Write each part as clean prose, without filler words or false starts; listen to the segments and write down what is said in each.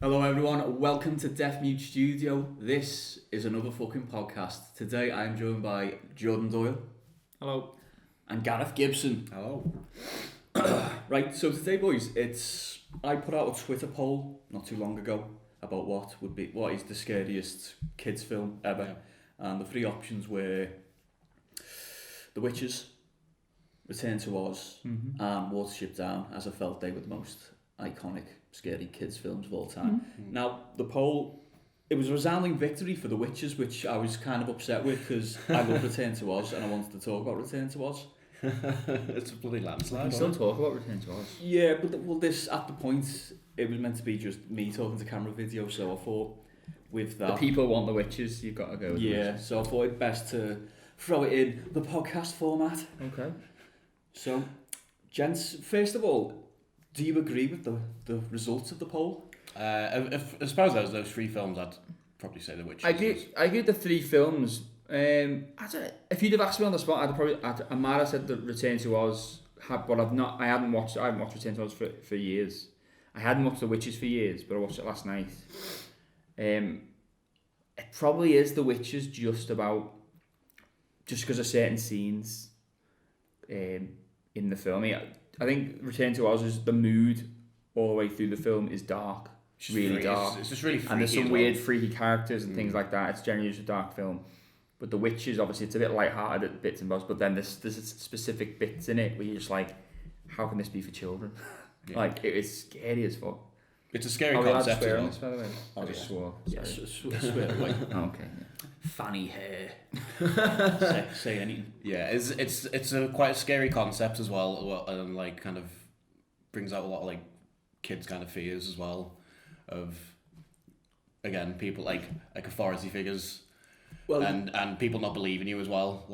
Hello everyone, welcome to defmutestudio. This is another fucking podcast. Today I am joined by Jordan Doyle. Hello. And Gareth Gibson. Hello. Right, so today boys, I put out a Twitter poll not too long ago about what is the scariest kids film ever. Yeah. And the three options were The Witches, Return to Oz, and Watership Down, as I felt they were the most iconic scary kids films of all time. Now the poll, it was a resounding victory for The Witches, which I was kind of upset with because I love Return to Oz and I wanted to talk about Return to Oz. It's a bloody landslide. We still talk about Return to Oz. Yeah, but this at the point it was meant to be just me talking to camera video, so I thought with that the people want The Witches, you've got to go with The Witches. So I thought it best to throw it in the podcast format. Okay. So, gents, first of all, do you agree with the results of the poll? If as far as those three films, I'd probably say The Witches. I agree with the three films. I don't know, if you'd have asked me on the spot, I might have said the Return to Oz, but I haven't watched Return to Oz for years. I hadn't watched The Witches for years, but I watched it last night. It probably is The Witches just because of certain scenes in the film. I think Return to Oz is the mood all the way through the film is dark, really dark. It's just really freaky. And there's some weird freaky characters and things like that. It's generally just a dark film. But The Witches, obviously, it's a bit light-hearted at bits and bobs, but then there's specific bits in it where you're just like, how can this be for children? Yeah. Like, it's scary as fuck. It's a scary concept as well. This, by the way? I just swore. Yes, swear away. Okay. Fanny hair. say anything. Yeah, it's a quite a scary concept as well, and like kind of brings out a lot of like kids' kind of fears as well, of again people like authority figures, and people not believing you as well,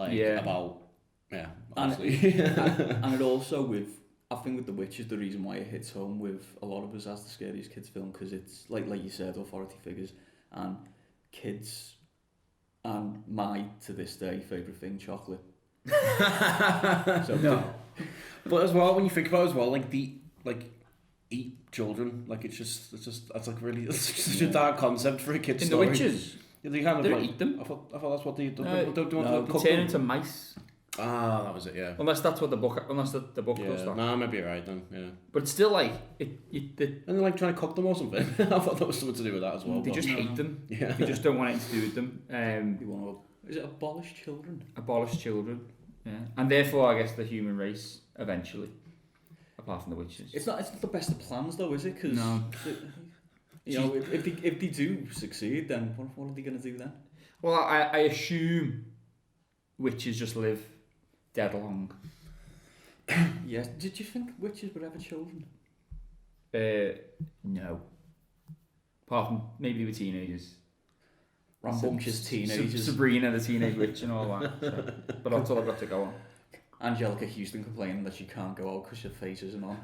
honestly. and it also I think with The Witches, the reason why it hits home with a lot of us as the scariest kids film, because it's like you said, authority figures and kids, and my to this day favourite thing, chocolate. No. But as well, when you think about it as well, eat children, that's like really it's such a dark concept for a kid's story. In The Witches, they kind of don't eat them. I thought that's what they do. They turn into mice. Ah, that was it. Yeah. Unless that's what the book does. That. Nah, maybe you're right then. Yeah. But it's still like and they're like trying to cook them or something. I thought there was something to do with that as well. They just hate them. Yeah. They just don't want anything to do with them. You want to? Is it abolish children? Abolish children. Yeah. And therefore, I guess the human race eventually, apart from The Witches. It's not the best of plans though, is it? Cause no. If they do succeed, then what are they going to do then? Well, I assume witches just live dead long. Yes. Did you think witches were ever children? No. Apart from maybe with teenagers. Rambunctious teenagers. Sabrina the Teenage Witch and all that. So. But that's all I've got to go on. Angelica Houston complaining that she can't go out because her face isn't on.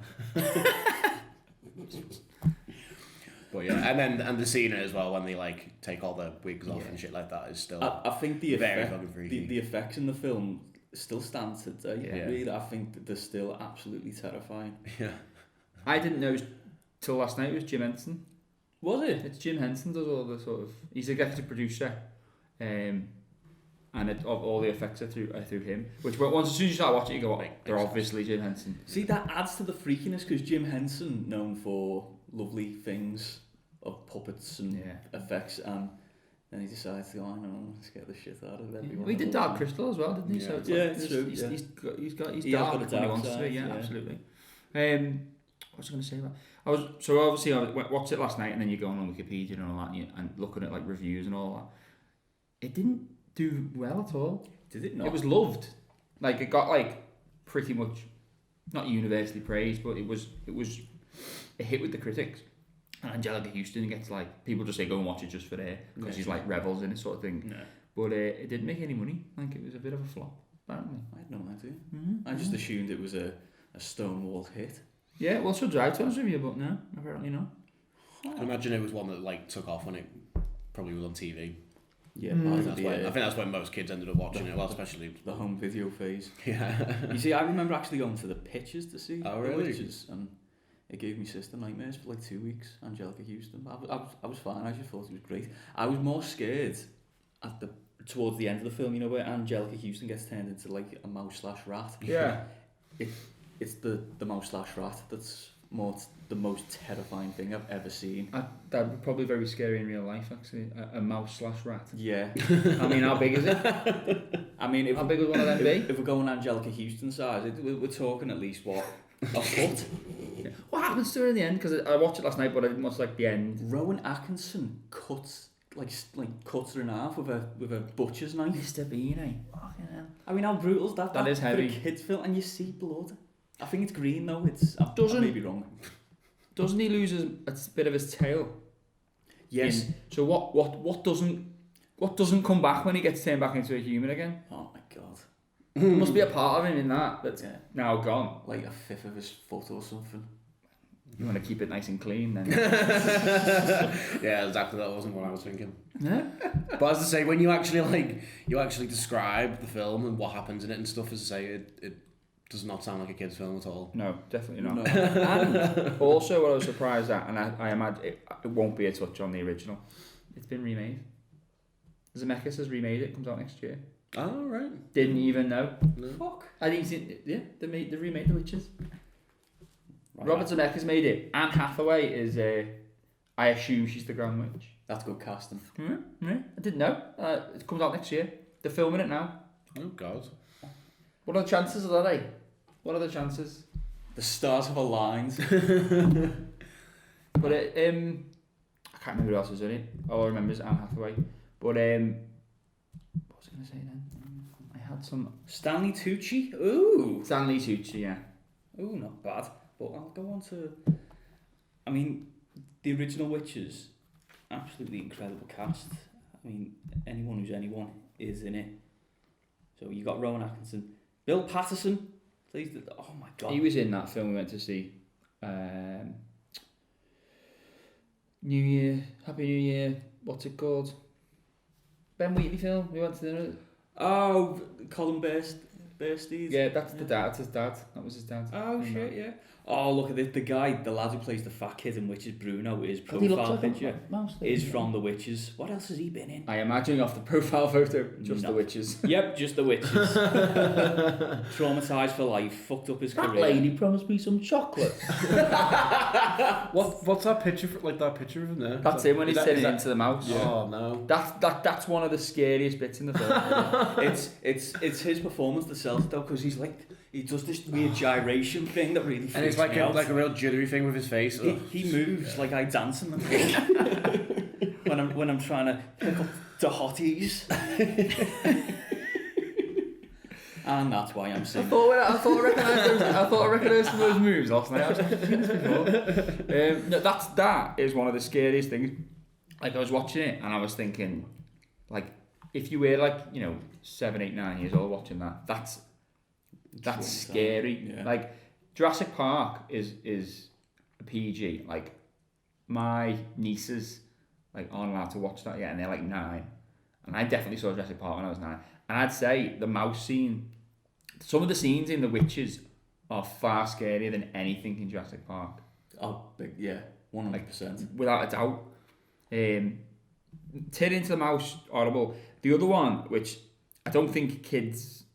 But yeah, and the scene as well when they like take all the wigs off and shit like that is still. I think the the effects in the film still stand today. Yeah. Really, I think that they're still absolutely terrifying. Yeah. I didn't know till last night it was Jim Henson. Was it? It's Jim Henson does all the sort of. He's the executive producer, and all the effects are through him. Which as soon as you start watching, you go, they're obviously Jim Henson. See, that adds to the freakiness because Jim Henson, known for lovely things of puppets and effects, and then he decides to go, let's get the shit out of everyone. Well, he did Dark Crystal as well, didn't he? Yeah. So it's it's true. He's dark got when he wants to be. Yeah, absolutely. What was I going to say about? I watched it last night, and then you're going on Wikipedia and all that, and looking at like reviews and all that. It didn't do well at all. Did it not? It was loved. Like it got like pretty much not universally praised, but it was a hit with the critics. And Angelica Houston gets like people just say go and watch it just for her because she's like revels in it sort of thing. Yeah. But it didn't make any money. Like it was a bit of a flop. Apparently. I had no idea. I just assumed it was a Stonewall hit. Yeah, well, so drive to honest with you, but no, apparently not. I imagine it was one that like took off when it probably was on TV. Yeah, I think that's when most kids ended up watching it. Well, especially the home video phase. Yeah. You see, I remember actually going to the pictures to see the Witches, and It gave me sister nightmares for like 2 weeks. Angelica Houston. I was fine. I just thought it was great. I was more scared towards the end of the film, you know, where Angelica Houston gets turned into like a mouse/rat. Yeah. It's the mouse/rat that's the most terrifying thing I've ever seen. That would be probably very scary in real life, actually. A mouse/rat. Yeah. I mean, how big is it? I mean, how big would one of them be? If we're going Angelica Houston size, we're talking at least, what, a foot? Yeah. What happens to her in the end? Because I watched it last night, but I didn't watch like the end. Rowan Atkinson cuts her in half with a butcher's knife. Mr. Bean, eh? Fucking hell. I mean, how brutal is that? That is heavy. For a kid's film, and you see blood. I think it's green though. I may be wrong. Doesn't he lose a bit of his tail? Yes. So what doesn't come back when he gets turned back into a human again? Oh my god. There must be a part of him in that's now gone. Like a fifth of his foot or something. You want to keep it nice and clean then. Yeah, exactly. That wasn't what I was thinking. Yeah. But as I say, when you actually describe the film and what happens in it and stuff, as I say, it does not sound like a kid's film at all. No, definitely not. No. And also what I was surprised at, and I imagine it won't be a touch on the original, it's been remade. Zemeckis has remade it, comes out next year. Oh, right. Didn't even know. No. Fuck. I didn't see, yeah, they remade The Witches. Right. Robert Zemeckis made it. Anne Hathaway is, I assume she's the Grand Witch. That's good casting. Yeah, I didn't know. It comes out next year. They're filming it now. Oh, God. What are the chances of that, eh? What are the chances? The stars have aligned. But I can't remember who else was in it. All I remember is Anne Hathaway. But what was I going to say then? I had some... Stanley Tucci. Ooh. Stanley Tucci, yeah. Ooh, not bad. But I'll go on to... I mean, the original Witches, absolutely incredible cast. I mean, anyone who's anyone is in it. So you got Rowan Atkinson. Bill Patterson plays the... Oh my god. He was in that film we went to see. New Year, Happy New Year, what's it called? Ben Wheatley film, we went to dinner. Oh, Colin Bursteed. Yeah, that's the dad, that's his dad. That was his dad. Oh shit, yeah. Oh, look at this. The lad who plays the fat kid in Witches, Bruno, his He looks profile like picture is from The Witches. What else has he been in? I imagine off the profile photo, just No. The Witches. Yep, just The Witches. Traumatised for life, fucked up his That career. lady promised me some chocolate. What's that picture? That picture of him there? That's him when he's turning into the mouse. Yeah. Oh no. That's one of the scariest bits in the film. It's his performance that sells it though, because he does this weird gyration thing that really freaks And it's me out. like a real jittery thing with his face. He moves like I dance in the when I'm trying to pick up the hotties. And that's why I'm I singing. thought I recognised some of those moves last night. I was like, I've seen this before. No, that is one of the scariest things. Like, I was watching it and I was thinking, like, if you were like, 7, 8, 9 years old watching that, that's scary. Yeah. Like, Jurassic Park is a PG. Like, my nieces aren't allowed to watch that yet, and they're like 9. And I definitely saw Jurassic Park when I was 9. And I'd say the mouse scene, some of the scenes in The Witches are far scarier than anything in Jurassic Park. Oh, yeah, 100%. Without a doubt. Turn into the mouse, horrible. The other one, which I don't think kids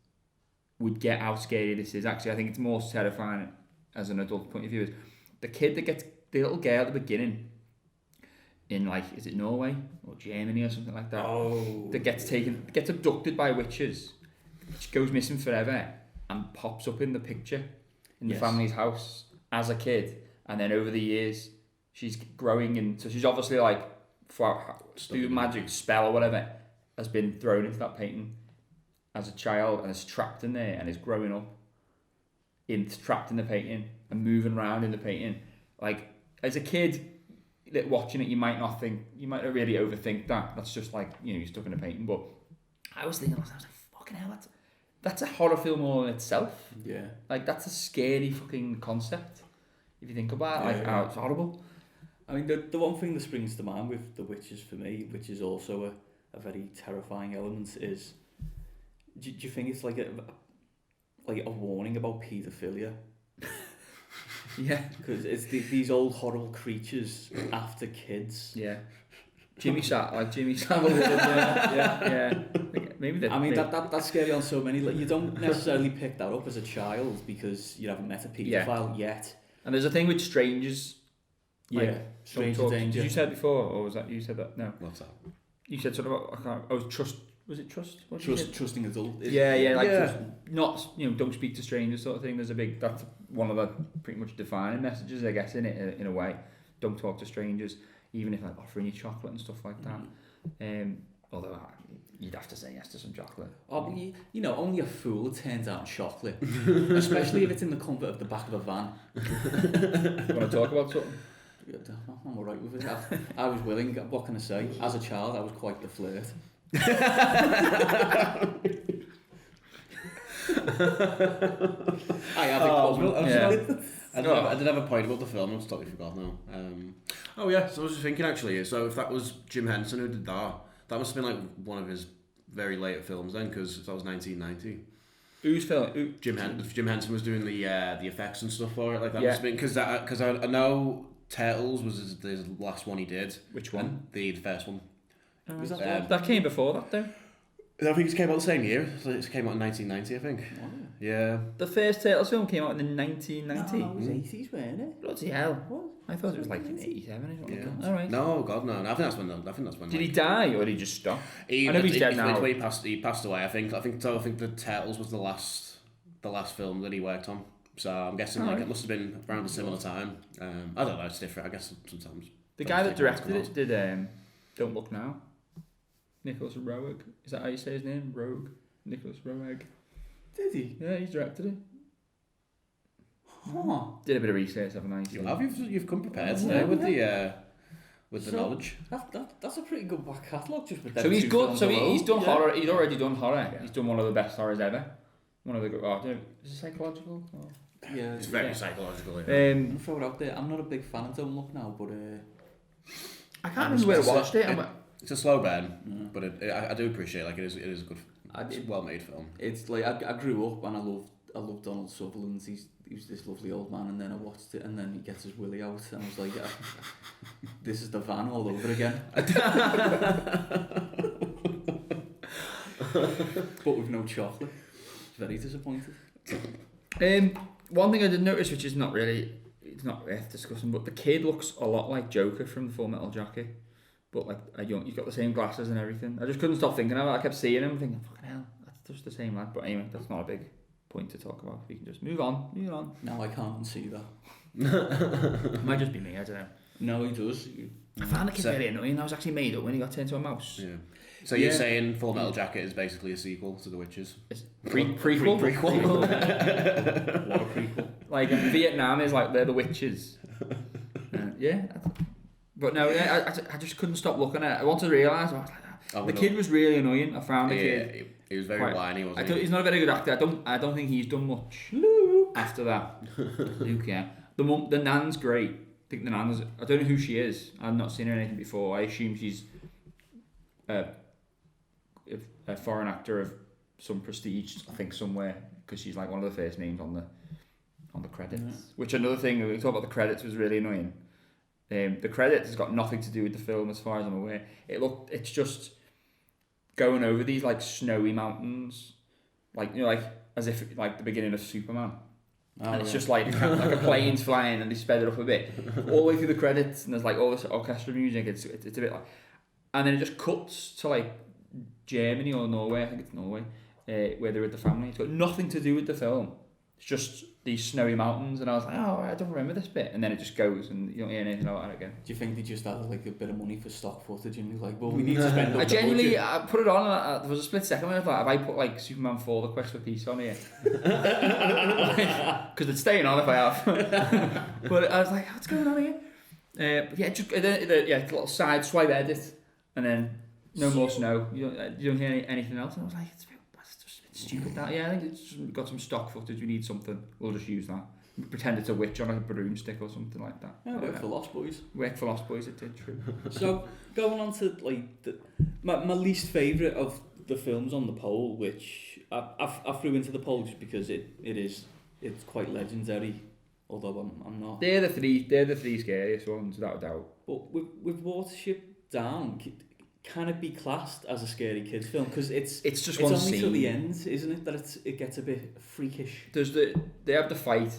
would get how scary this is, actually, I think it's more terrifying as an adult point of view, is the kid that gets, the little girl at the beginning, in is it Norway or Germany or something like that? Oh. That gets abducted by witches, which goes missing forever and pops up in the picture in the family's house as a kid, and then over the years she's growing, and so she's obviously through magic spell or whatever has been thrown into that painting as a child and is trapped in there and is growing up trapped in the painting and moving around in the painting. Like, as a kid watching it, you might not really overthink that. That's just you're stuck in a painting. But I was thinking, I was like, fucking hell, that's a horror film all in itself. Yeah. That's a scary fucking concept if you think about it. It's horrible. I mean, the one thing that springs to mind with The Witches for me, which is also a very terrifying element, is do you think it's like a warning about paedophilia? Yeah. Because it's these old horrible creatures after kids. Yeah. Jimmy Savile. Yeah. Maybe that. I mean, that's scary on so many. Like, you don't necessarily pick that up as a child because you haven't met a paedophile yet. And there's a thing with strangers. Yeah. Stranger danger. Did you say it before, or was that you said that? No. What's that? You said something about trust. Was it trust? Trusting adult. Just not, don't speak to strangers sort of thing. That's one of the pretty much defining messages, I guess, in it, in a way. Don't talk to strangers, even if like offering you chocolate and stuff like that. Although you'd have to say yes to some chocolate. Oh, but only a fool turns out chocolate, especially if it's in the comfort of the back of a van. You want to talk about something? I'm alright with it. I was willing. What can I say? As a child, I was quite the flirt. I have I did have a point about the film. I've totally forgot now. So I was just thinking actually. So if that was Jim Henson who did that must have been like one of his very late films then, because that was 1990. Whose film? Jim Henson was doing the effects and stuff for it. Like that must have been because I know Turtles was the last one he did. Which one? The first one. Was that came before that though? I think it came out the same year. So it came out in 1990, I think. Oh, yeah. The first Turtles film came out in 1990. No, it was 80s, wasn't it? Bloody hell! What? I thought it was like in 87 or something. Yeah. All right. No, God, no. I think that's when. Did he die or did he just stop? I know he's dead now. He passed away. I think the Turtles was the last film that he worked on. So I'm guessing it must have been around a similar time. I don't know. It's different. I guess sometimes. The guy that directed it did Don't Look Now. Nicholas Roeg. Is that how you say his name? Roeg. Nicholas Roeg. Did he? Yeah, he directed it. Huh. Did a bit of research, haven't I? You've come prepared today with the knowledge. That's a pretty good back catalogue. Just with so he's good. So he's done horror. He's already done horror. Yeah. He's done one of the best horrors ever. One of the good. Is it psychological? Or? Yeah, it's very psychological. I'm gonna throw it out there. I'm not a big fan of Don't Look Now, but I can't remember where I watched it. It's a slow burn, but I do appreciate it is a good, well-made film. It's like I grew up and I loved Donald Sutherland. He was this lovely old man, and then I watched it, and then he gets his willy out, and I was like, this is the van all over again. But with no chocolate. Very disappointed. One thing I did notice, which is not worth discussing, but the kid looks a lot like Joker from the Full Metal Jacket. But like he's got the same glasses and everything. I just couldn't stop thinking about it. I kept seeing him thinking, fucking hell, that's just the same lad. But anyway, that's not a big point to talk about. We can just move on. No, I can't see that. It might just be me, I don't know. No, he does. I found the kid very annoying. I was actually made up when he got turned into a mouse. Yeah. So you're saying Full Metal Jacket is basically a sequel to The Witches? It's prequel. What a prequel. Like in Vietnam is like they're the witches. But no, I just couldn't stop looking at it. I wanted to realise. I was like, the kid was really annoying. I found the kid. He was very whiny, wasn't he? He's not a very good actor. I don't think he's done much after that. Luke, yeah. The nan's great. I think the nan's. I don't know who she is. I've not seen her in anything before. I assume she's a foreign actor of some prestige. I think somewhere because she's like one of the first names on the credits. Yeah. Which another thing we talk about the credits was really annoying. The credits has got nothing to do with the film as far as I'm aware. It's just going over these like snowy mountains, like like as if like the beginning of Superman. And it's just like a plane's flying and they sped it up a bit all the way through the credits, and there's like all this orchestral music. It's a bit like, and then it just cuts to like Germany or Norway. I think it's Norway, where they're with the family. It's got nothing to do with the film. It's just these snowy mountains, and I was like, I don't remember this bit, and then it just goes, and you don't hear anything about it again. Do you think they just had like a bit of money for stock footage, and you're like, well, we need to spend? I genuinely, I put it on, and there was a split second when I thought, have I put like Superman 4: The Quest for Peace on here? Because it's staying on if I have. But I was like, what's going on here? But yeah, just a little side swipe edit, and then no more snow. You don't hear anything else. And I was like, it's just a bit stupid that. Yeah, I think it's just got some stock footage. We need something. We'll just use that. Pretend it's a witch on like a broomstick or something like that. Yeah, Work for Lost Boys. Work for Lost Boys, it did, true. So, going on to like my least favourite of the films on the poll, which I threw into the poll just because it's quite legendary although I'm not. They're the three scariest ones, without a doubt. But with Watership Down, can it be classed as a scary kids film? Because it's just one only scene. till the end, isn't it, that it gets a bit freakish. They have the fight,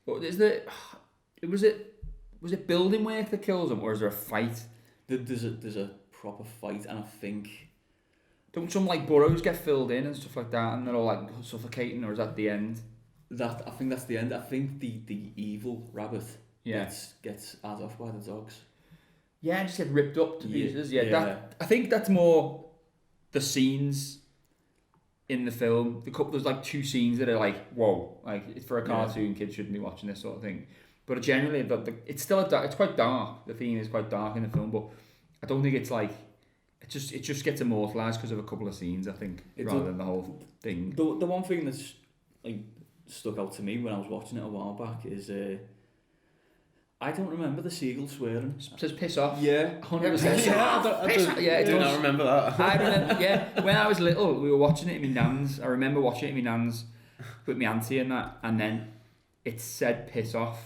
but was it building work that kills them, or is there a fight? There's a proper fight, and I think don't some like burrows get filled in and stuff like that, and they're all like suffocating, or is that the end? I think that's the end. I think the evil rabbit gets had off by the dogs. Yeah, and just get ripped up to pieces. Yeah, yeah. I think that's more the scenes in the film. There's like two scenes that are like, whoa, like for a cartoon, kids shouldn't be watching this sort of thing. But generally, it's still it's quite dark. The theme is quite dark in the film, but I don't think it's like it just gets immortalised because of a couple of scenes. I think rather than the whole thing. The one thing that's like stuck out to me when I was watching it a while back is I don't remember the seagull swearing. It says piss off. Yeah, 100%. I do not remember that. I remember, yeah. When I was little, we were watching it in my nan's. I remember watching it in my nan's with my auntie and that, and then it said piss off.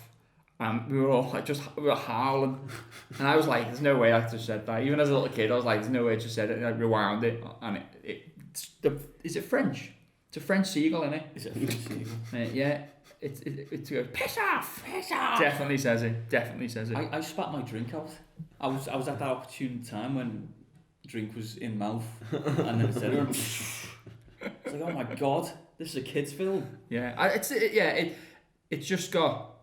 And we were all like, we were howling. And I was like, there's no way I just said that. Even as a little kid, I was like, there's no way I just said it. And I rewound it. And is it French? It's a French seagull, isn't it? Is it a French seagull? Yeah. It's piss off, piss off. Definitely says it. I spat my drink out. I was at that opportune time when drink was in mouth, and then it said, it's like, oh my god, this is a kids film. Yeah, it's just got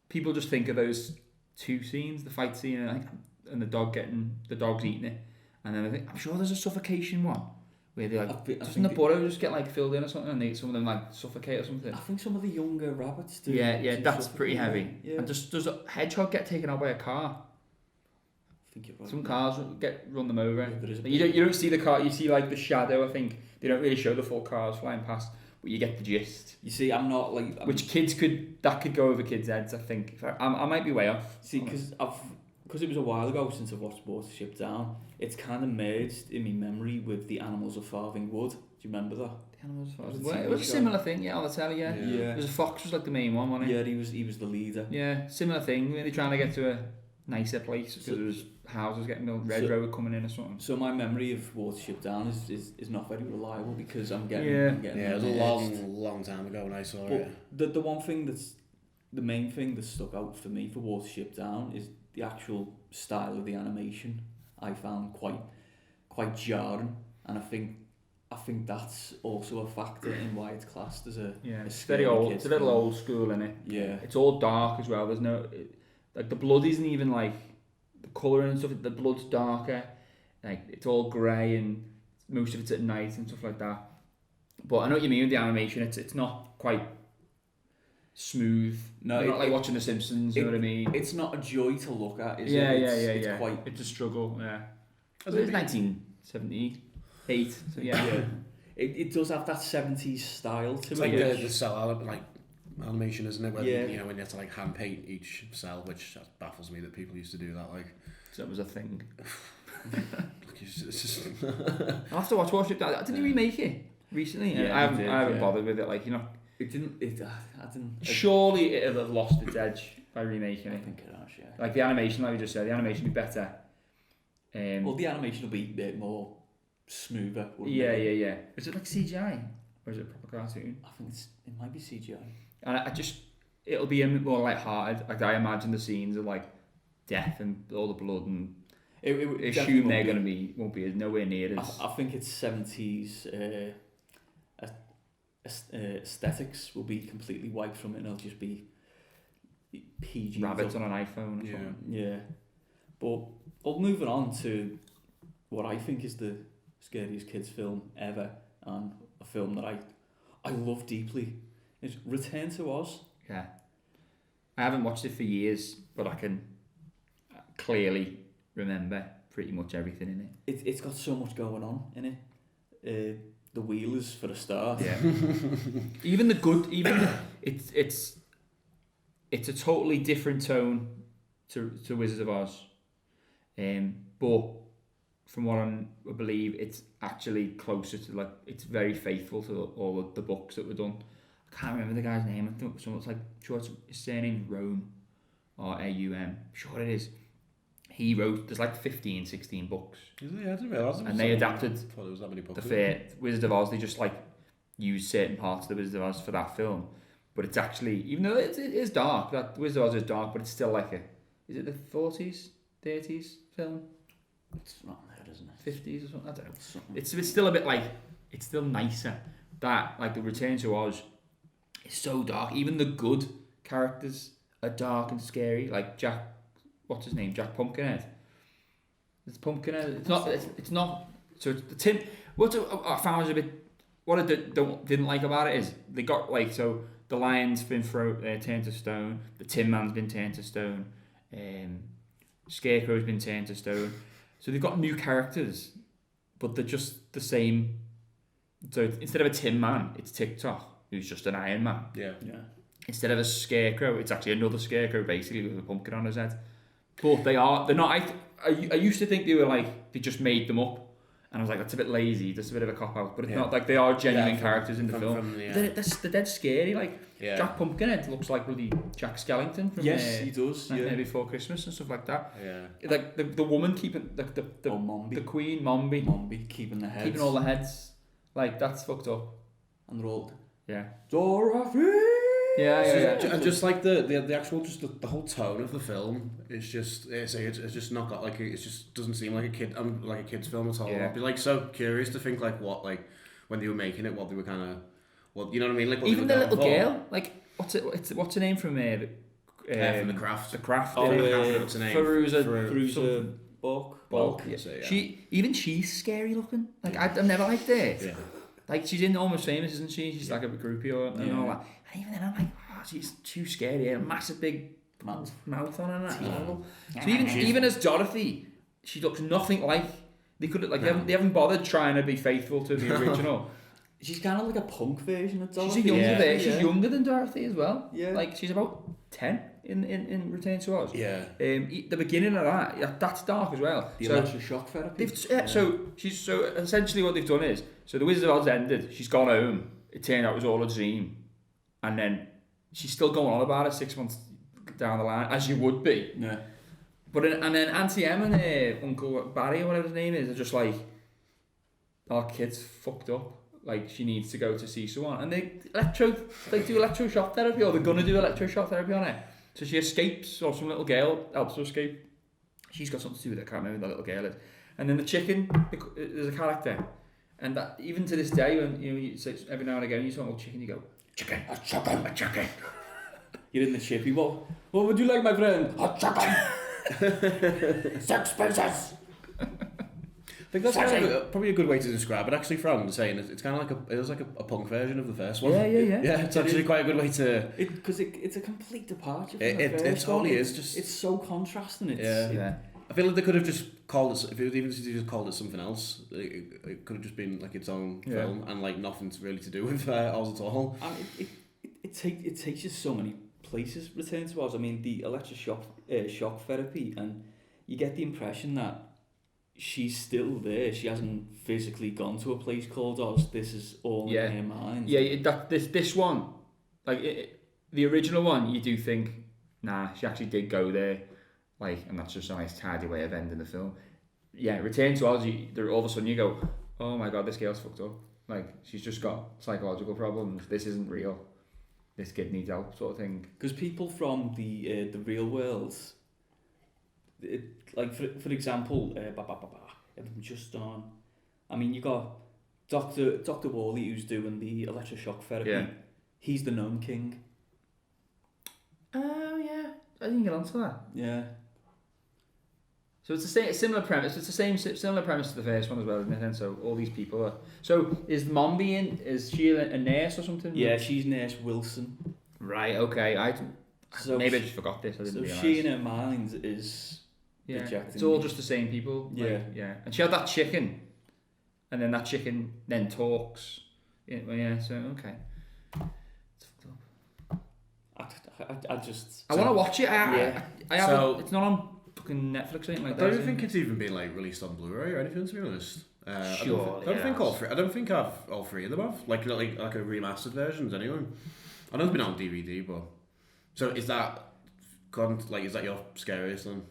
people just think of those two scenes, the fight scene and the dog's eating it, and then I think I'm sure there's a suffocation one. Where they doesn't the burrow just get like filled in or something, and some of them like suffocate or something? I think some of the younger rabbits do. Yeah, that's pretty heavy. Yeah. And does a hedgehog get taken out by a car? I think you're right. Some cars run them over. Yeah, you don't see the car. You see like the shadow. I think they don't really show the full cars flying past, but you get the gist. You see, I'm not like which kids could go over kids' heads. I think I might be way off. See, because it was a while ago since I've watched Watership Down, it's kind of merged in my memory with The Animals of Farthing Wood. Do you remember that? The Animals of Farthing Wood. It was a similar thing, yeah, on the telly, yeah. There was a fox was like the main one, wasn't it? Yeah, he was the leader. Yeah, similar thing, really trying to get to a nicer place because there was houses getting built, Red Road coming in or something. So my memory of Watership Down is not very reliable because I'm getting it was a long time ago when I saw it. The one thing the main thing that stuck out for me for Watership Down is the actual style of the animation. I found quite jarring, and I think that's also a factor in why it's classed as a it's very old. It's a little old school, isn't it? Yeah, it's all dark as well. There's no like the blood isn't even like the colouring and stuff. The blood's darker, like it's all grey, and most of it's at night and stuff like that. But I know what you mean with the animation. It's not quite smooth. No, not like watching The Simpsons. You know what I mean? It's not a joy to look at, is it? Yeah. It's a struggle. Yeah. It's 1978. So yeah. It does have that 70s style to it. It's like the cell like animation, isn't it? Where you know when you have to like hand paint each cell, which baffles me that people used to do that. Like that was a thing. It's just I'll have to watch Watership Down. Didn't you remake it recently? Yeah, I haven't bothered with it. Like it didn't. I didn't. Surely it'll have lost its edge by remaking it. I think it has. Yeah. Like the animation, like you just said, the animation would be better. Well, the animation will be a bit more smoother. Yeah. Is it like CGI or is it proper cartoon? I think it might be CGI. And it'll be a bit more light-hearted. Like I imagine the scenes of like death and all the blood and assume they're going to be won't be nowhere near as. I think it's 70s. Aesthetics will be completely wiped from it, and it'll just be PG. Rabbits on an iPhone. Or something. Yeah. But moving on to what I think is the scariest kids film ever, and a film that I love deeply, is Return to Oz. Yeah. I haven't watched it for years, but I can clearly remember pretty much everything in it. It's got so much going on in it. The wheelers for a start. Yeah. It's a totally different tone to Wizards of Oz. But from what I believe, it's actually closer to it's very faithful to all of the books that were done. I can't remember the guy's name. I think someone's like, sure his surname's Rome or A-U-M. Sure it is. He wrote, there's like 15, 16 books. Is it? Yeah, I didn't realise. And they adapted thought there was that many books. the Wizard of Oz. They just like used certain parts of the Wizard of Oz for that film. But it's actually, even though it is dark, that Wizard of Oz is dark, but it's still like is it the 40s, 30s film? It's not there, isn't it? 50s or something? I don't know. It's still a bit like, it's still nicer. That, like the Return to Oz, is so dark. Even the good characters are dark and scary. Like Jack, what's his name? Jack Pumpkinhead. It's Pumpkinhead. It's not. So it's the Tim. What I found was a bit. What I didn't like about it is they got like, so the lion's been turned to stone. The Tin Man's been turned to stone. Scarecrow's been turned to stone. So they've got new characters, but they're just the same. So instead of a Tin Man, it's TikTok, who's just an Iron Man. Yeah. Instead of a Scarecrow, it's actually another Scarecrow, basically, with a pumpkin on his head. But they're not. I used to think they were like, they just made them up, and I was like, that's a bit lazy, that's a bit of a cop out. But it's not, like, they are genuine characters in the film. They're dead scary. Like Jack Pumpkinhead looks like bloody Jack Skellington from he does. Nightmare Before Christmas and stuff like that. Yeah. Like the woman keeping the Queen Mombi keeping the heads, keeping all the heads. Like, that's fucked up. And they're all Dorothy. Yeah. And just like the actual, just the whole tone of the film is just, it's just not got like, it just doesn't seem like a kid's film at all. Yeah. I'd be like so curious to think like what, like when they were making it, what they were kind of, what, you know what I mean? Like what even the little girl, like what's her name from from The Craft. The Craft. What's her name? Feruza Balk. Yeah. So, yeah. She's scary looking. Like I've never liked it. Yeah. Like she's in Almost Famous, isn't she? She's like a groupie and all that. And even then I'm like, oh, she's too scary. A massive big mouth on her. So even as Dorothy, she looks nothing like they could. Like they haven't bothered trying to be faithful to the original. She's kind of like a punk version of Dorothy. She's a younger version. She's younger than Dorothy as well. Yeah. Like she's about 10 in Return to Oz. Yeah. The beginning of that's dark as well. The electroshock therapy. So essentially what they've done is, so the Wizard of Oz ended. She's gone home. It turned out it was all a dream, and then she's still going on about it 6 months down the line, as you would be. Yeah. And then Auntie Em and Uncle Barry or whatever his name is are just like, our kid's fucked up. Like, she needs to go to see someone, and they do electroshock therapy, or they're gonna do electroshock therapy on her. So she escapes, or some little girl helps her escape. She's got something to do with it. I can't remember who that little girl is. And then the chicken, there's a character, and that even to this day, when you say every now and again you talk about chicken, you go chicken, a chicken, a chicken. You're in the chippy. What would you like, my friend? A chicken. 6 pieces. I think that's kind of probably a good way to describe it. Actually, from saying it's kind of like a punk version of the first one. Yeah. Yeah, it's actually quite a good way to. Because it's a complete departure. From It totally is. Just it's so contrasting. Yeah. I feel like they could have just called it. If it was even if they just called it something else, it could have just been like its own film and like nothing really to do with Oz at all. And it takes you so many places. Return to Oz. I mean, the electroshock shock therapy, and you get the impression that she's still there. She hasn't physically gone to a place called Oz. This is all in her mind. Yeah, this one, like the original one, you do think, nah, she actually did go there. Like, and that's just a nice tidy way of ending the film. Yeah, Return to Oz, all of a sudden you go, oh my god, this girl's fucked up. Like, she's just got psychological problems. This isn't real. This kid needs help, sort of thing. Because people from the real world, like for example, just on. I mean, you got Dr. Worley, who's doing the electroshock therapy. Yeah. He's the Gnome King. Oh yeah, I didn't get onto that. Yeah. So it's the similar premise. It's the similar premise to the first one as well, isn't it? And so all these people are. So is Mombi in? Is she a nurse or something? Yeah, she's Nurse Wilson. Right. Okay. Maybe I just forgot this. I didn't realise. She in her mind is. Yeah. Rejecting It's all just the same people. Yeah. Yeah. And she had that chicken, and then that chicken then talks. Yeah. So okay. It's fucked up. I want to watch it. I have. It's not on fucking Netflix or anything like that. I don't think it's even been like released on Blu-ray or anything, to be honest. Sure. I don't think all three of them have like a remastered versions anyway. I know it's been out on DVD, but so is that is that your scariest then?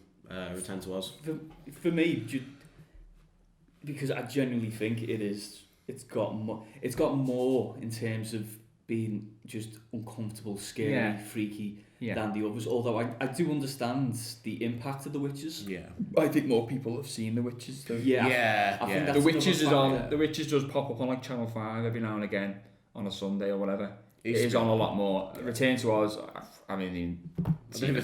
Return to Oz. For me, because I genuinely think it is. It's got more in terms of being just uncomfortable, scary, freaky than the others. Although I do understand the impact of The Witches. Yeah. I think more people have seen The Witches though. I think that's The Witches is on. factor. The Witches does pop up on like Channel 5 every now and again on a Sunday or whatever. It is Easter. on a lot more. Return to Oz. I mean, I don't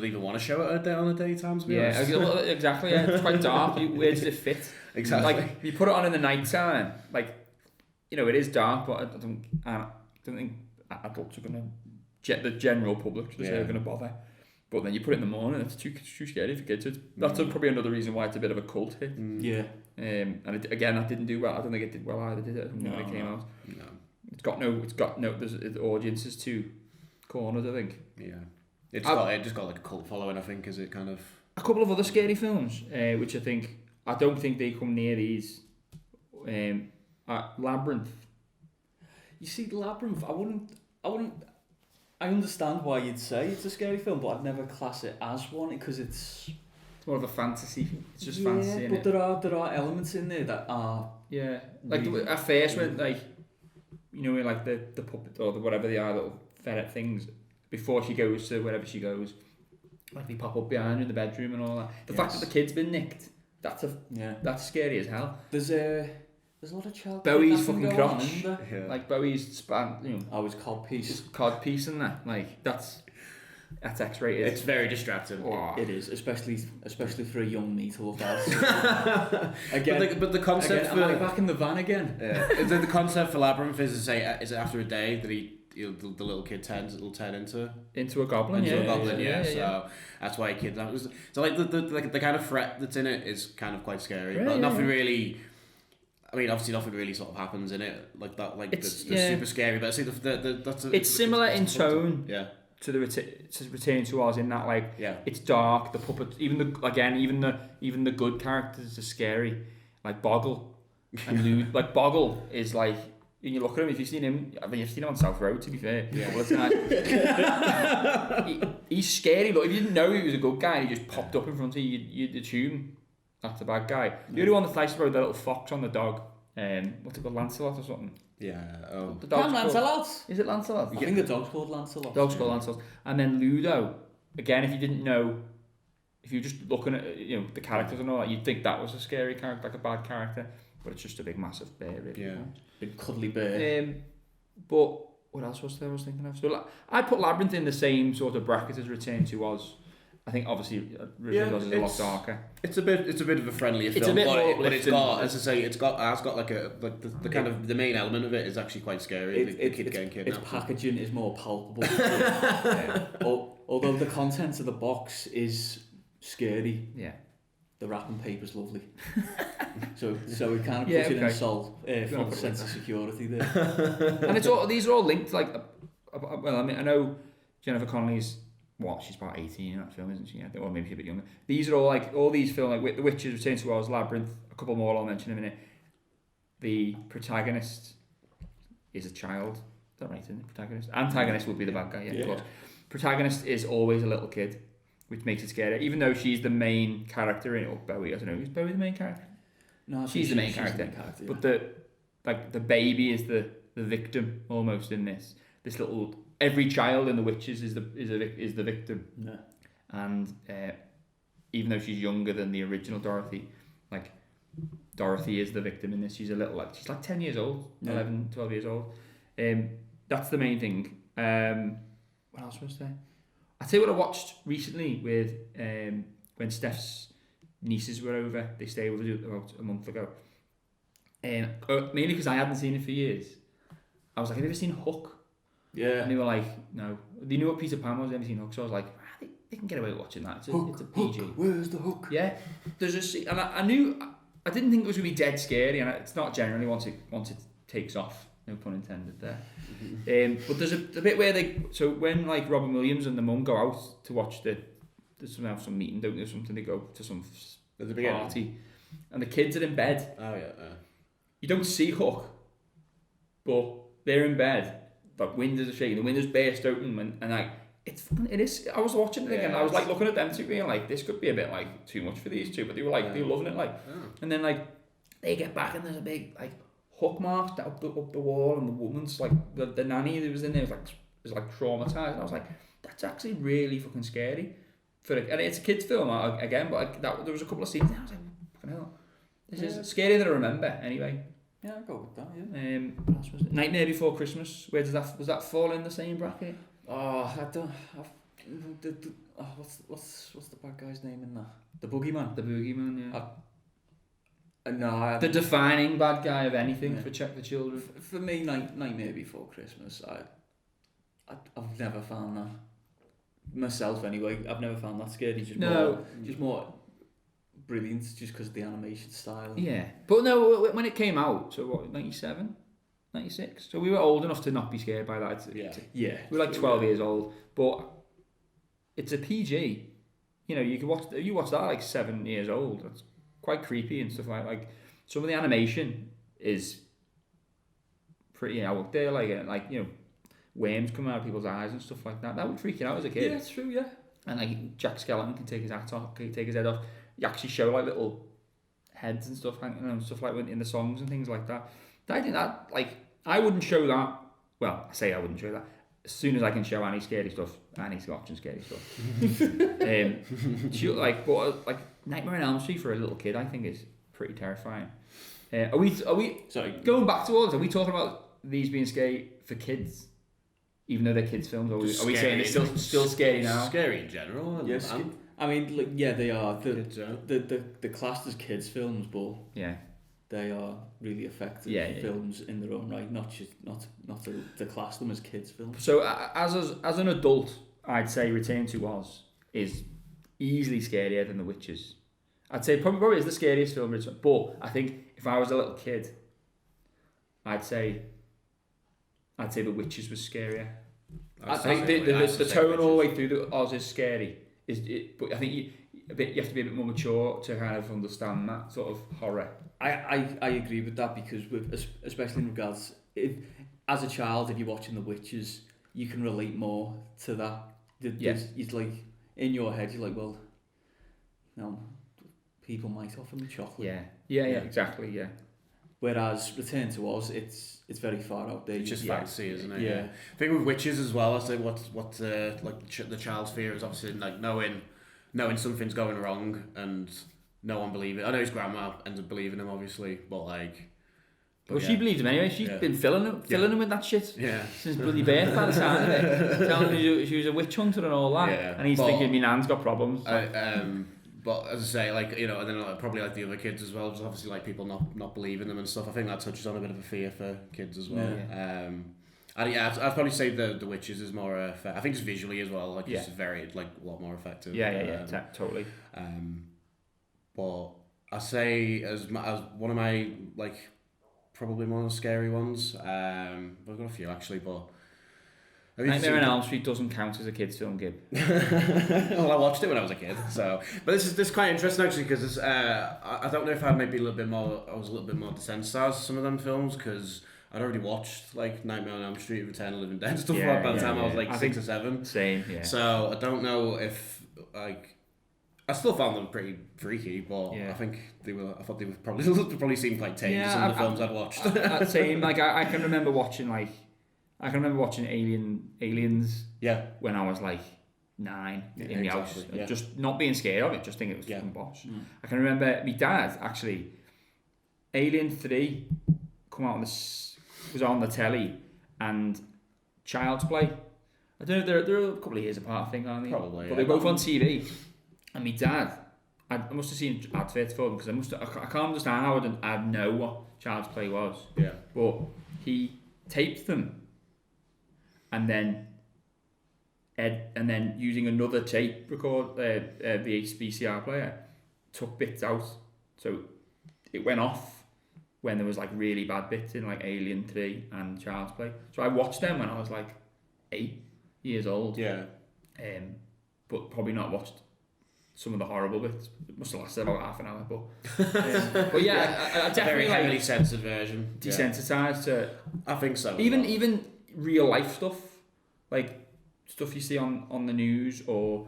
even want to show it on a daytime. To be honest. Exactly. Yeah, it's quite dark. Where does it fit? Exactly. Like you put it on in the night time, like it is dark, but I don't think adults are gonna. The general public are going to bother. But then you put it in the morning, it's too scary for kids. That's probably another reason why it's a bit of a cult hit. Yeah. And that didn't do well. I don't think it did well either, did it? When it came out. No. It's got no. The audience is too cornered, I think. Yeah. It just got like a cult following, I think, is it kind of. A couple of other scary films, which I don't think they come near these. Labyrinth. You see, Labyrinth, I understand why you'd say it's a scary film, but I'd never class it as one because it's more of a fantasy. It's just fantasy. But there are elements in there that are like really, at first when like when like the puppet or the whatever they are, little ferret things, before she goes to wherever she goes, like they pop up behind her in the bedroom and all that. The fact that the kid's been nicked, that's scary as hell. There's a lot of child. Bowie's fucking crotch. Like Bowie's span, his cod piece. Cod piece and that. Like that's X-rated. It's very distracting. Oh. It is, especially for a young me to look at. Again, but the concept am I back in the van again? Yeah. The concept for Labyrinth is it after a day that the little kid will turn into a goblin. So that's why a kid. So like the kind of threat that's in it is kind of quite scary, but nothing really. I mean, obviously, nothing really sort of happens in it like that. Like it's super scary, but I see it's similar in tone. Yeah. To Return to Oz in that it's dark. The puppet, even the good characters are scary. Like Boggle and Lude. Like Boggle is like. When you look at him, if you've seen him, you've seen him on South Road, to be fair. Yeah. Well, he's scary. Look, if you didn't know he was a good guy and he just popped up in front of you, you'd assume that's a bad guy. The only one that's nice about the little fox on the dog, what's it called, Lancelot or something? Yeah. Oh. The dog's Lancelot. Is it Lancelot? I think the dog's called Lancelot. Dog's called Lancelot. And then Ludo, again, if you didn't know, if you're just looking at the characters and all that, you'd think that was a scary character, like a bad character, but it's just a big massive bear. Really. Yeah. Big cuddly bear. But what else was there I was thinking of? So I'd put Labyrinth in the same sort of bracket as Return to Oz. I think obviously Return to Oz is a lot darker. It's a bit of a friendlier film, but it's got, as I say, it's got like the kind of the main element of it is actually quite scary. The kid getting kidnapped. Its packaging is more palpable. Although the contents of the box is scary. Yeah. The wrapping paper's lovely. so we kind of put it in full sense of security there. And these are all linked. Like, well, I mean, I know Jennifer Connelly's. She's about 18 in that film, isn't she? I think, or maybe she's a bit younger. These are all these films, like The Witches, Return to Oz, Labyrinth, a couple more I'll mention in a minute. The protagonist is a child. Is that right, isn't it? Protagonist? Antagonist would be the bad guy, of course. Protagonist is always a little kid, which makes it scary. Even though she's the main character in it, or Bowie, I don't know, is Bowie the main character? No, she's the main character. But the baby is the victim almost in this. This little. Every child in The Witches is the victim, and even though she's younger than the original Dorothy, like Dorothy is the victim in this. She's she's like 10 years old, 11, 12 years old. That's the main thing. What else was there? I tell you what I watched recently with when Steph's nieces were over. They stayed with us about a month ago, and mainly because I hadn't seen it for years. I was like, have you ever seen Hook? Yeah. And they were like, no. They knew what Peter Pan was, everything Hook, so I was like, they can get away with watching that. It's a PG. Hook, where's the hook? Yeah. There's a scene, and I didn't think it was going to be dead scary, and it's not generally once it takes off, no pun intended there. But there's a bit where when like Robin Williams and the mum go out to watch some meeting, don't they, or something, they go to some party, and the kids are in bed. Oh yeah. You don't see Hook, but they're in bed. the windows are shaking, the windows burst open, and like it is. I was watching it again. I was like looking at them two, being like, this could be a bit like too much for these two, but they were like they were loving it, like. And then like they get back and there's a big like hook mark up the wall, and the woman's like the nanny that was in there was like traumatised. And I was like, that's actually really fucking scary. And it's a kids film again, but there was a couple of scenes there I was like, fucking hell, this is scarier than I remember anyway. Yeah, I'll go with that, yeah. What else was it? Nightmare Before Christmas. Where does that fall in the same bracket? Oh, I don't... what's the bad guy's name in that? The Boogeyman? The Boogeyman, yeah. No, the defining bad guy of anything for children. For me, Nightmare Before Christmas, I've never found that. Myself, anyway, I've never found that scary. Just more brilliant, just because of the animation style. Yeah, but no, when it came out, so what, 97? 96? So we were old enough to not be scared by that. Yeah. We were like 12 years old, but it's a PG. You know, you watch that like 7 years old. It's quite creepy and stuff like some of the animation is pretty out there, like you know, worms coming out of people's eyes and stuff like that. That would freak you out as a kid. Yeah, it's true, yeah. And like Jack Skellington can take his hat off, can take his head off. You actually show like little heads and stuff hanging and stuff like in the songs and things like that. I think that, like, I wouldn't show that. Well, I say I wouldn't show that. As soon as I can show any scary stuff, Annie's watching scary stuff. But Nightmare on Elm Street for a little kid, I think is pretty terrifying. Are we? Sorry, going back to all this, are we talking about these being scary for kids, even though they're kids films? Or are we saying they're still scary now? Scary in general. Yes. I mean, like, yeah, they are. The classed as kids films, but yeah, they are really effective films in their own right. Not to class them as kids films. So as an adult, I'd say Return to Oz is easily scarier than The Witches. I'd say probably is the scariest film. But I think if I was a little kid, I'd say The Witches was scarier. I think the tone all the way through the Oz is scary. But I think you have to be a bit more mature to kind of understand that sort of horror. I agree with that, because especially in regards, as a child, if you're watching The Witches, you can relate more to that. It's like in your head, you're like, well, no, people might offer me chocolate. Yeah, exactly, yeah. Whereas Return to Oz, it's very far out there. It's just fantasy, isn't it? Yeah. I think with Witches as well, I say what the child's fear is obviously like knowing something's going wrong and no one believing. I know his grandma ends up believing him, obviously, but like. Well, she believed him anyway. She's been filling him with that shit since bloody birth, by the sound of it. Telling him she was a witch hunter and all that, and he's thinking, "My nan's got problems." But as I say, like, you know, and then probably like the other kids as well, just obviously like people not believing them and stuff. I think that touches on a bit of a fear for kids as well. I'd probably say the Witches is more I think just visually as well, like it's very like a lot more effective. Totally. But I say as one of my like probably more scary ones. I've got a few actually, but. Nightmare on Elm Street doesn't count as a kids film, Gib. Well, I watched it when I was a kid, so. But this is quite interesting actually, because I don't know if I'd maybe I was a little bit more desensitized to some of them films, because I'd already watched like Nightmare on Elm Street, Return of the Living Dead stuff by the time I was like 6 or 7. Same, yeah. So I don't know if like. I still found them pretty freaky, but I think I thought they were probably seemed quite tame to some of the films I'd watched. Same, like I can remember watching Aliens when I was like 9 in the house. Just not being scared of it, just thinking it was fucking bosh. I can remember my dad actually, Alien 3 come out was on the telly, and Child's Play. I don't know, they're a couple of years apart, I think, aren't they? Probably, but they're both on TV. And my dad, I must have seen adverts for them, because I can't understand how I'd know what Child's Play was. Yeah. But he taped them, and then using another tape record, VCR player, took bits out. So it went off when there was like really bad bits in like Alien 3 and Child's Play. So I watched them when I was like 8 years old. Yeah. But probably not watched some of the horrible bits. It must have lasted about half an hour, but yeah, I definitely very heavily censored version. Desensitized to. I think so. Even real life stuff, like stuff you see on the news or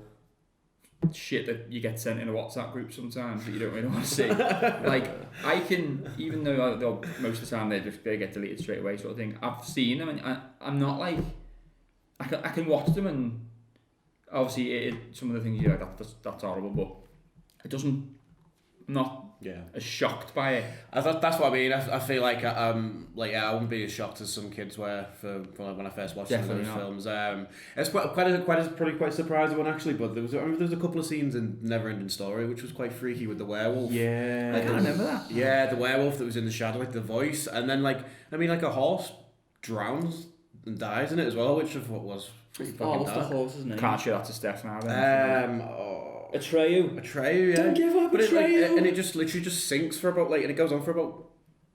shit that you get sent in a WhatsApp group sometimes that you don't really want to see. Like I can, even though most of the time they get deleted straight away, sort of thing. I've seen them, and I'm not like I can watch them, and obviously some of the things you're like that's horrible, but it doesn't. I'm not as shocked by it. That's what I mean. I feel like I wouldn't be as shocked as some kids were for when I first watched those films. It's probably quite surprising one actually. But there was a couple of scenes in Neverending Story which was quite freaky with the werewolf. Yeah, I can't remember that. Yeah, the werewolf that was in the shadow, like the voice, and then a horse drowns and dies in it as well, which I thought was pretty fucking what's dark. the horse's name? Can't show that to Steph now. Then. Atreyu, yeah. Don't give up, but Atreyu. And it just literally just sinks for about and it goes on for about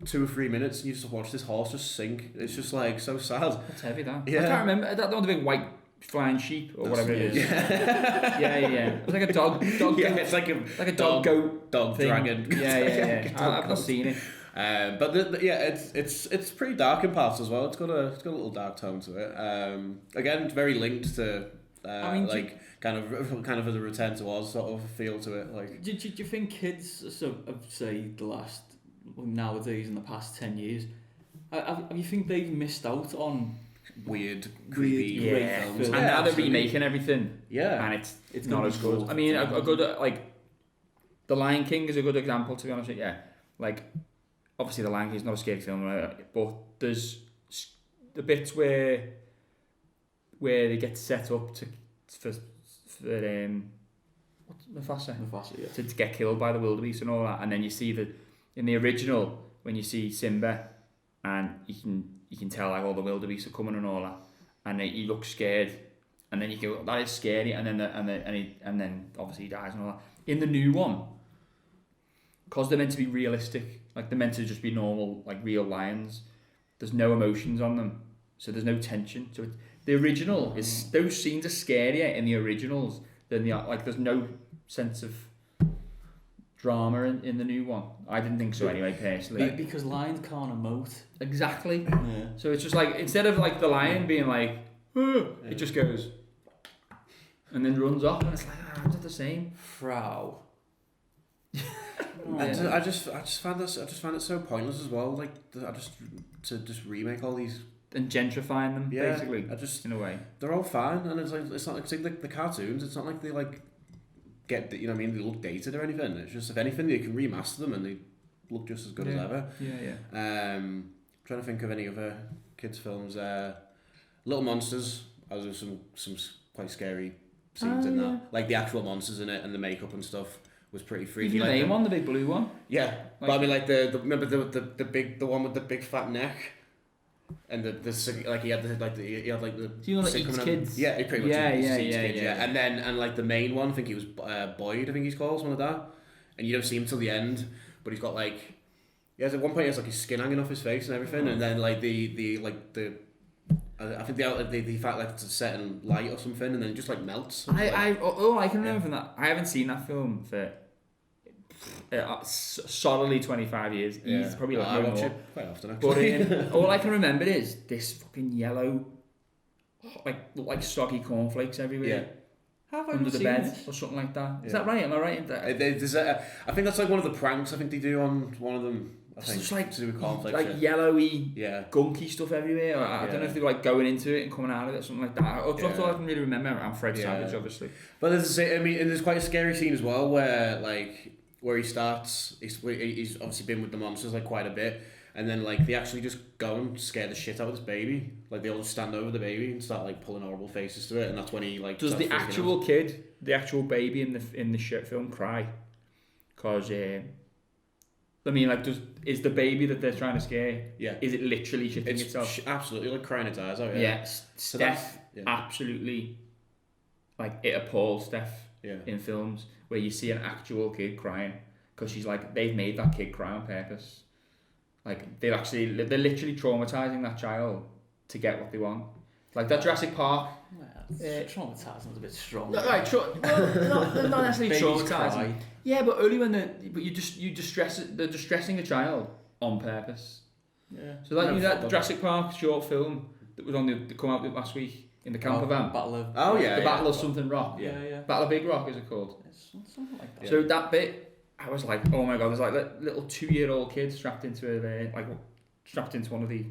2 or 3 minutes, and you just watch this horse just sink. It's just like so sad. That's heavy, that. Yeah. I can't remember. That one, the big white flying sheep or whatever it is. Yeah. It was like a dog. Yeah, it's like a dog goat thing. Dragon. Yeah. I've not seen it. But it's pretty dark in parts as well. It's got a little dark tone to it. Again, it's very linked to kind of as a return to Oz sort of feel to it. Like, do you think kids of say nowadays in the past 10 years, have you think they've missed out on weird, creepy, great films? And now they're remaking everything. Yeah, and it's not as good. I mean, a good The Lion King is a good example, to be honest with you. Yeah, like obviously The Lion King is not a scary film, right? But there's the bits where they get set up for Mufasa, yeah. to get killed by the wildebeest and all that, and then you see that in the original when you see Simba, and you can tell like all the wildebeest are coming and all that, and he looks scared, and then you go, that is scary, and then obviously he dies and all that. In the new one, because they're meant to be realistic, like they're meant to just be normal, like real lions, there's no emotions on them, so there's no tension. So the original is, those scenes are scarier in the originals than there's no sense of drama in the new one. I didn't think so anyway, personally. Because lions can't emote. Exactly. Yeah. So it's just like, instead of like the lion being like, it just goes and then runs off, and it's like, it's not the same. Frau. I just find it so pointless as well. Like to remake all these and gentrifying them, basically. In a way, they're all fine, and it's not like the cartoons. It's not like they like get the, they look dated or anything. It's just, if anything, they can remaster them and they look just as good as ever. Yeah. Trying to think of any other kids films. Little Monsters. There's some quite scary scenes in that. Like the actual monsters in it and the makeup and stuff was pretty freaky. Even the main one, the big blue one. Yeah, but I mean, like remember the one with the big fat neck. And he had the do you know like Eats Kids? Yeah, he pretty much Eats Kids, yeah. And like the main one, I think he was Boyd, I think he's called, something like that. And you don't see him till the end, but he's got like, at one point he has like his skin hanging off his face and everything, and then like I think the fact like it's set in light or something, and then it just like melts. I can remember from that. I haven't seen that film for solidly 25 years. He's probably like I no watch more. it quite often actually. But all I can remember is this fucking yellow, like soggy cornflakes everywhere. Have I under the seen bed this? or something like that. Is that right? Am I right in that? I think that's like one of the pranks I think they do on one of them. It's just like to do with cornflakes, like yellowy, gunky stuff everywhere. I don't know if they're like going into it and coming out of it, something like that. That's all I can really remember. I'm Fred Savage, obviously. But and there's quite a scary scene as well where he starts. He's obviously been with the monsters like quite a bit, and then like they actually just go and scare the shit out of this baby. Like they all just stand over the baby and start like pulling horrible faces to it, and that's when he like. Does the actual kid, the actual baby in the shit film cry? Because I mean, like, is the baby that they're trying to scare? Yeah. Is it literally shitting itself? Absolutely, like crying its eyes out. Yeah. Steph absolutely, like, it appalls Steph in films where you see an actual kid crying, because she's like, they've made that kid cry on purpose. Like they're literally traumatising that child to get what they want. Like that Jurassic Park. Traumatising is a bit strong. Not necessarily traumatising. Yeah, but only when they're distressing a child on purpose. Yeah. So that Jurassic Park short film, that was on the come out last week in the camper van. Battle of... The Battle of something rock. Yeah. Battle of Big Rock is it called? Something like that. So that bit, I was like, oh my god, there's like little 2-year-old kids strapped into one of the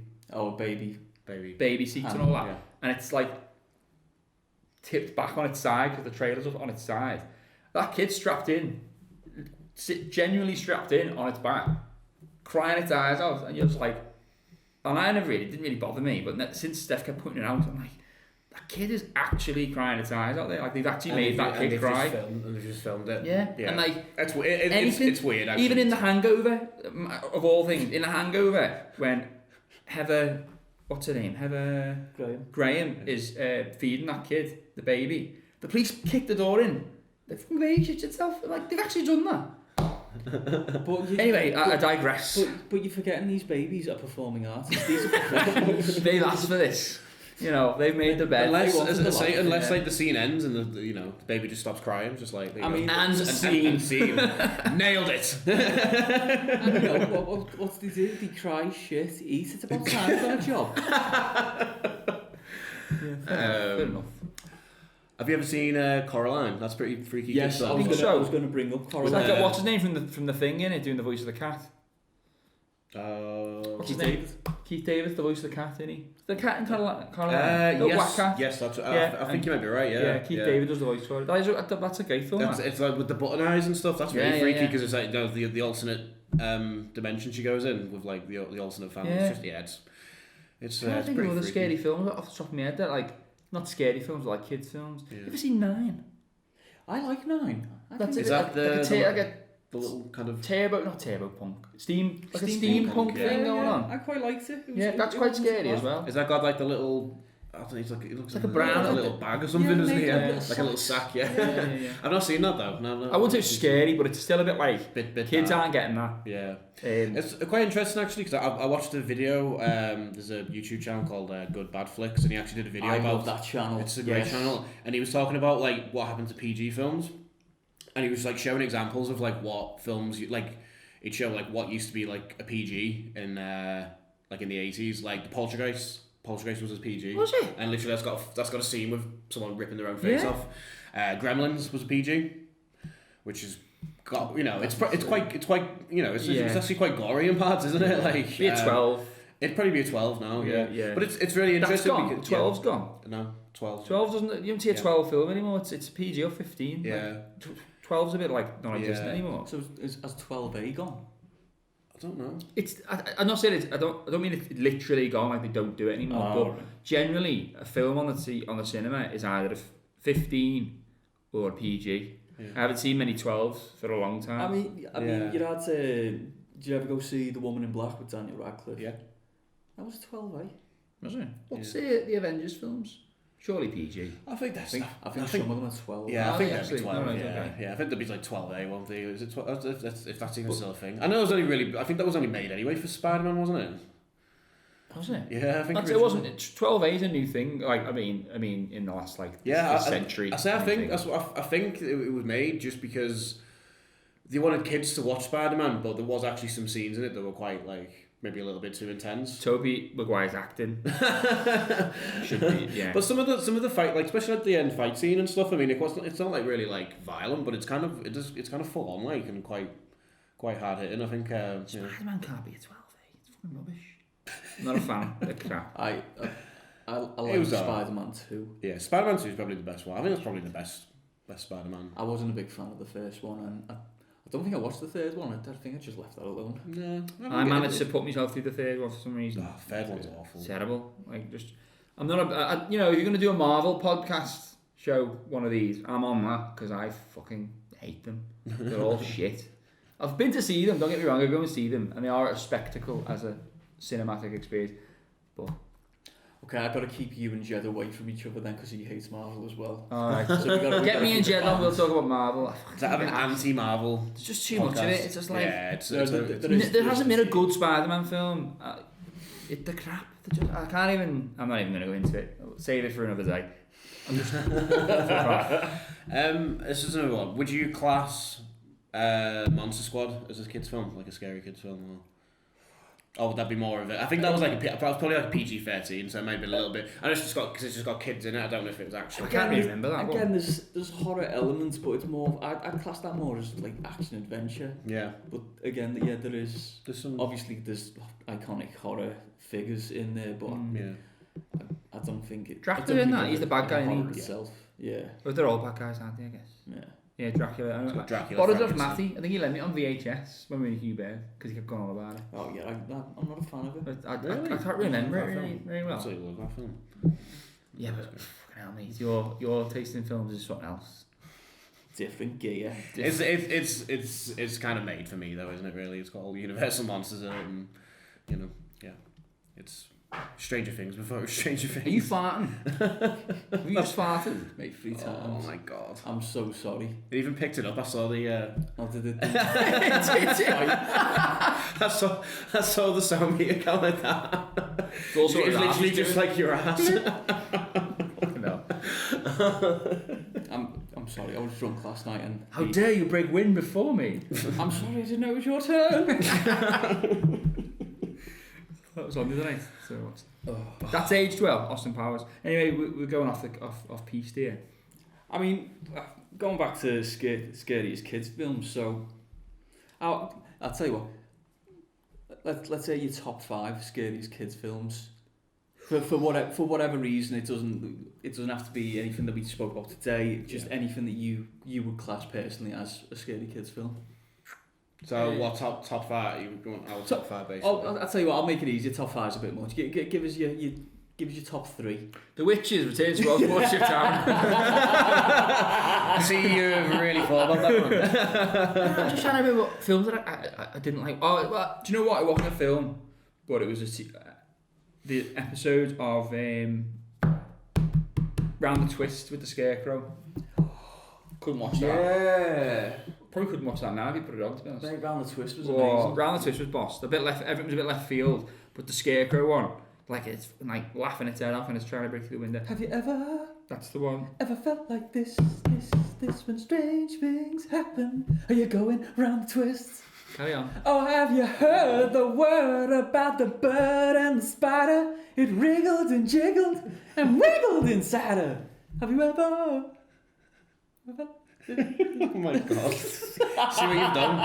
baby seats and all that, and it's like tipped back on its side because the trailer's up on its side. That kid's strapped in, genuinely strapped in on its back, crying its eyes out, and you're just like, and I never really, it didn't really bother me, but since Steph kept putting it out, I'm like, that kid is actually crying its eyes out there. Like they've actually made that kid cry. They've just filmed it. Yeah. And like it's weird. Actually. Even in The Hangover, of all things, in The Hangover, when Heather, what's her name? Heather Graham is feeding that kid, the baby. The police kick the door in. The fucking baby shits itself. Like they've actually done that. Anyway, I digress. But you're forgetting these babies are performing artists. These are professionals. They've asked for this. You know, they've made the bed. Unless like the scene ends and the baby just stops crying, just like and scene. Nailed it. What do they do? They cry shit, eat. It's about time for a job. Fair enough. Have you ever seen Coraline? That's pretty freaky. Yes, I was going to bring up Coraline. Was that what's his name from the thing in it, doing the voice of the cat? What's his name? Keith David, the voice of the cat, isn't he? The cat in Coraline. Yes, Black cat. Yes, that's. I think you might be right. Yeah. Keith David does the voice for it. That's a great film. It's like with the button eyes and stuff. That's really freaky because it's like the alternate dimension she goes in with like the alternate family. It's just it's pretty freaky. Other scary films off the top of my head that like not scary films, but like kids films. You ever seen 9? I like 9. Is that the little kind of not turbo punk, steampunk thing going on? I quite liked it. That's quite scary as well. Is that got like the little? I don't know. It looks like a brown little bag or something, isn't it? Like a little sack. Yeah. I've not seen that though. No, I wouldn't say it's scary, but it's still a bit like bit kids aren't getting that. Yeah. It's quite interesting actually because I watched a video. There's a YouTube channel called Good Bad Flicks, and he actually did a video about that channel. It's a great channel, and he was talking about like what happened to PG films. And he was like showing examples of like what films he'd show like what used to be like a PG in like in the 80s, like the Poltergeist was a PG. Was it? And literally that's got a scene with someone ripping their own face off. Gremlins was a PG, which is got it's quite it's actually quite gory in parts, isn't it? Like be a 12. It'd probably be a 12 now, yeah. But it's really interesting. That's gone. 12's gone. No, 12. 12 doesn't. You don't see a 12 film anymore. It's PG or 15. Yeah. 12's a bit like non-existent anymore. So has 12A gone? I don't know. I'm not saying I don't mean it's literally gone like they don't do it anymore. But generally, a film on the cinema is either a 15 or a PG. Yeah. I haven't seen many 12s for a long time. I mean, you had to. Did you ever go see The Woman in Black with Daniel Radcliffe? Yeah. That was 12A. Was it? What's the Avengers films? Surely PG. I think some of them are 12. Yeah, I think they'd be 12. I think there'd be like 12A, won't they? Is it 12? If that's even still a thing. I know it was I think that was only made anyway for Spider-Man, wasn't it? Was it? Yeah, I think it wasn't. 12A is a new thing. Like I mean, in the last century. I think it was made just because they wanted kids to watch Spider-Man, but there was actually some scenes in it that were quite like. Maybe a little bit too intense. Tobey Maguire's acting should be, yeah. But some of the fight, like especially at the end fight scene and stuff. I mean, it's not like really like violent, but it's kind of full on like and quite hard hitting. I think. Spider-Man can't be a 12A. It's fucking rubbish. I'm not a fan. It's crap. I like Spider-Man 2. Yeah, Spider-Man 2 is probably the best one. I think that's probably the best Spider-Man. I wasn't a big fan of the first one, and I don't think I watched the third one. I think I just left that alone. No, I managed to put myself through the third one for some reason. Oh, third one's awful. It's terrible. Like I'm not if you're gonna do a Marvel podcast show, one of these, I'm on that because I fucking hate them. They're all shit. I've been to see them. Don't get me wrong. I go and see them, and they are a spectacle as a cinematic experience. But okay, I've got to keep you and Jed away from each other then because he hates Marvel as well. Alright, so get me and Jed on, we'll talk about Marvel. Does that have an anti-Marvel? There's just too much of it. It's just like there hasn't been a good Spider-Man film. The crap. I'm not even going to go into it. I'll save it for another day. I'm just. This is another one. Would you class Monster Squad as a kids film, like a scary kids film? Oh, would that be more of it? I think that was like that was probably like PG-13, so it might have been a little bit. And it's just got because it's just got kids in it. I don't know if it was actually. I can't really remember that Again, one. there's horror elements, but it's more. I'd class that more as like action adventure. Yeah. But again, there's some obviously there's iconic horror figures in there, but I don't think it. Dracula in that, he's the bad guy in itself. Yeah. But they're all bad guys, aren't they? I guess. Yeah. Yeah, Dracula. Dracula. Boris of Matthew. I think he lent me on VHS when we were in Hugh Bear because he kept going on about it. Oh yeah, I'm not a fan of it. But I can't remember it really well. Absolutely love that film. Yeah, but fucking hell, mate, your taste in films is something else. Different gear. It's kind of made for me though, isn't it? Really, it's got all the Universal monsters in it, and it's Stranger Things before it was Stranger Things. Are you farting? Have you just farted? Mate, 3 times. Oh my god! I'm so sorry. It even picked it up. I saw the. Oh, did it? I saw the sound meter go like that. It's also It was literally just like your ass. No. I'm sorry. I was drunk last night and. How dare you break wind before me? I'm sorry. I didn't know it was your turn. That was on the other night. So that's aged well, Austin Powers. Anyway, we're going off piste here. I mean, going back to Scariest kids films. So, I'll tell you what. Let's say your top 5 Scariest kids films. For whatever reason, it doesn't have to be anything that we spoke about today. Just anything that you would class personally as a scary kids film. So what top 5? You want our top 5 basically? I'll tell you what. I'll make it easier. Top 5's a bit much. Give us your top 3. The Witches Return to Osborne Town. I see you've really thought about that one. I'm just trying to remember what films that I didn't like. Oh, well, do you know what? It wasn't a film, but it was the episode of Round the Twist with the Scarecrow. Couldn't watch that. Yeah. Probably couldn't watch that now if you put it on, to be honest. Mate, Round the Twist was amazing. Round the Twist was boss. Everything was a bit left field, but the Scarecrow one, like it's like laughing its head off and it's trying to break through the window. Have you ever? That's the one. Ever felt like this when strange things happen? Are you going round the twist? Carry on. Oh, have you heard the word about the bird and the spider? It wriggled and jiggled and wiggled inside her. Have you ever? Oh my god. See what you've done?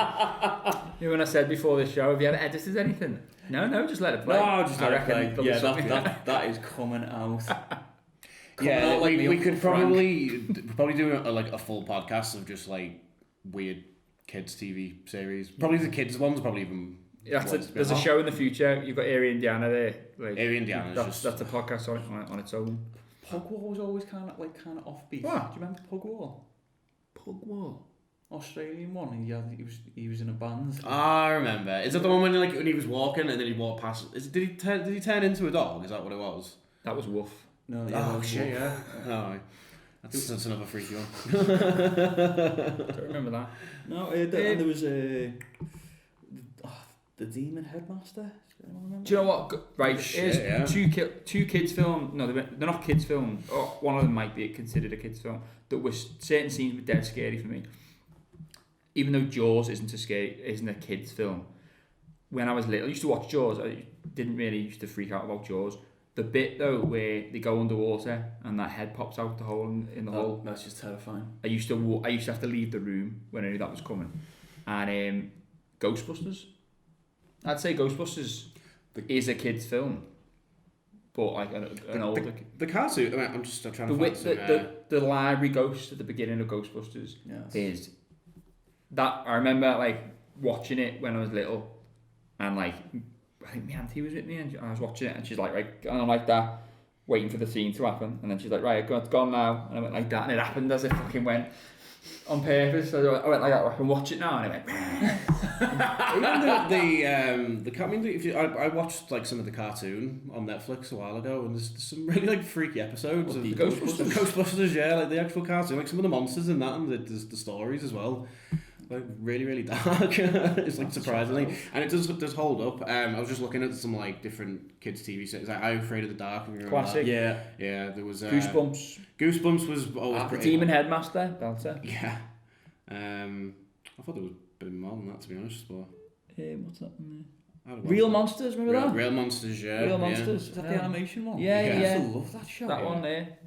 You know when I said before this show, have you ever edited anything? No, just let it play. No, just let it play. there'll be Yeah, something. that is coming out. Yeah, out like we Neil could Frank. probably do a full podcast of just like weird kids TV series. Probably the kids ones, probably even. There's a show in the future. You've got Area Indiana there. Like, Area Indiana. That's a podcast on its own. Pugwall was always kind of offbeat. What? Do you remember Pugwall? Pugwall. Australian one. He was in a band. I remember. Is that the one when he was walking and then he walked past? Did he turn into a dog? Is that what it was? That was Woof. No. Oh shit! Yeah. Oh, that's another freaky one. Don't remember that. No, and there was the Demon Headmaster. Do you know what? Right, Shit, here's yeah. two kids film. No, they're not kids films. Oh, one of them might be considered a kids film. That was certain scenes were dead scary for me. Even though Jaws isn't a kids film. When I was little, I used to watch Jaws. I didn't really used to freak out about Jaws. The bit though where they go underwater and that head pops out the hole in the hole. That's just terrifying. I used to have to leave the room when I knew that was coming. And Ghostbusters. I'd say Ghostbusters is a kids film, but like an older. The cartoon. I mean, I'm just trying to find the library ghost at the beginning of Ghostbusters is that. I remember like watching it when I was little, and like I think my auntie was with me and I was watching it and she's like, right, and I'm like that, waiting for the scene to happen, and then she's like, right, it's gone now, and I went like that, and it happened as it fucking went on purpose. So I went like that, I can watch it now, and it went. I watched like some of the cartoon on Netflix a while ago, and there's some really like freaky episodes of Ghostbusters, yeah, like the actual cartoon, like some of the monsters in that, and the stories as well. Like really, really dark. It's like surprisingly, and it does hold up. I was just looking at some like different kids TV series. Like I'm Afraid of the Dark. Classic. That? Yeah. There was Goosebumps. Goosebumps was always pretty. Demon Headmaster. Belter. Yeah. I thought there was a bit more than that, to be honest. But what's that? Real Monsters, remember that? Real Monsters, yeah. Real Monsters. Is that the animation one? Yeah. I used to love that show. That one there.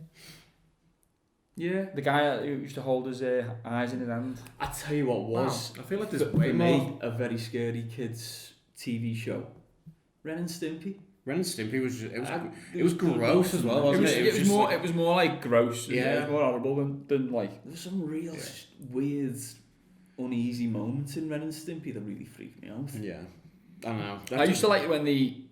Yeah. The guy who used to hold his eyes in his hand. I tell you what was. I feel like there's for way me, more. a very scary kids TV show. Ren and Stimpy. Ren and Stimpy was just, it was gross as well, wasn't it? It was more like gross. Yeah. It was more horrible than like. There were some real weird, uneasy moments in Ren and Stimpy that really freaked me out. Yeah. I don't know. I used to like when the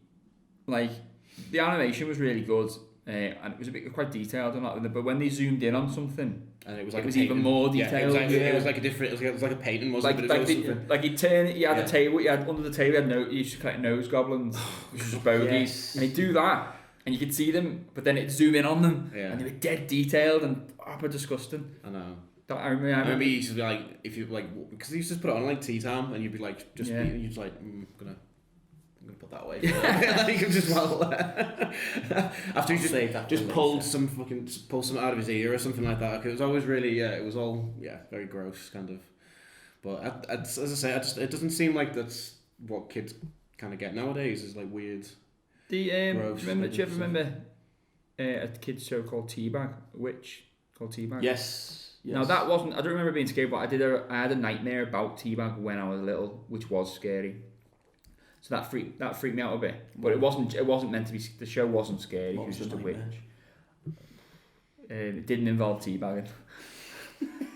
animation was really good. And it was quite detailed and that, but when they zoomed in on something, and it was even more detailed. It was like a different. It was like a painting, wasn't it? Like he'd turn it. He had a table. He had under the table. He used to collect nose goblins, which was bogies, and he'd do that, and you could see them, but then it'd zoom in on them, and they were dead detailed and proper disgusting. I know. I remember he used to be like, if you like, because he used to put it on like tea time, and you'd be like, you'd just like, I'm gonna put that away. Like just after he just pulled some out of his ear or something like that. It was always really it was all very gross kind of. But as I say, it doesn't seem like that's what kids kind of get nowadays. Is like weird. Gross. Do you ever remember a kids show called Teabag? Called Teabag? Yes. Now that wasn't. I don't remember being scared, but I had a nightmare about Teabag when I was little, which was scary. So that freaked me out a bit, but it wasn't meant to be. The show wasn't scary. It was just a witch. It didn't involve teabagging.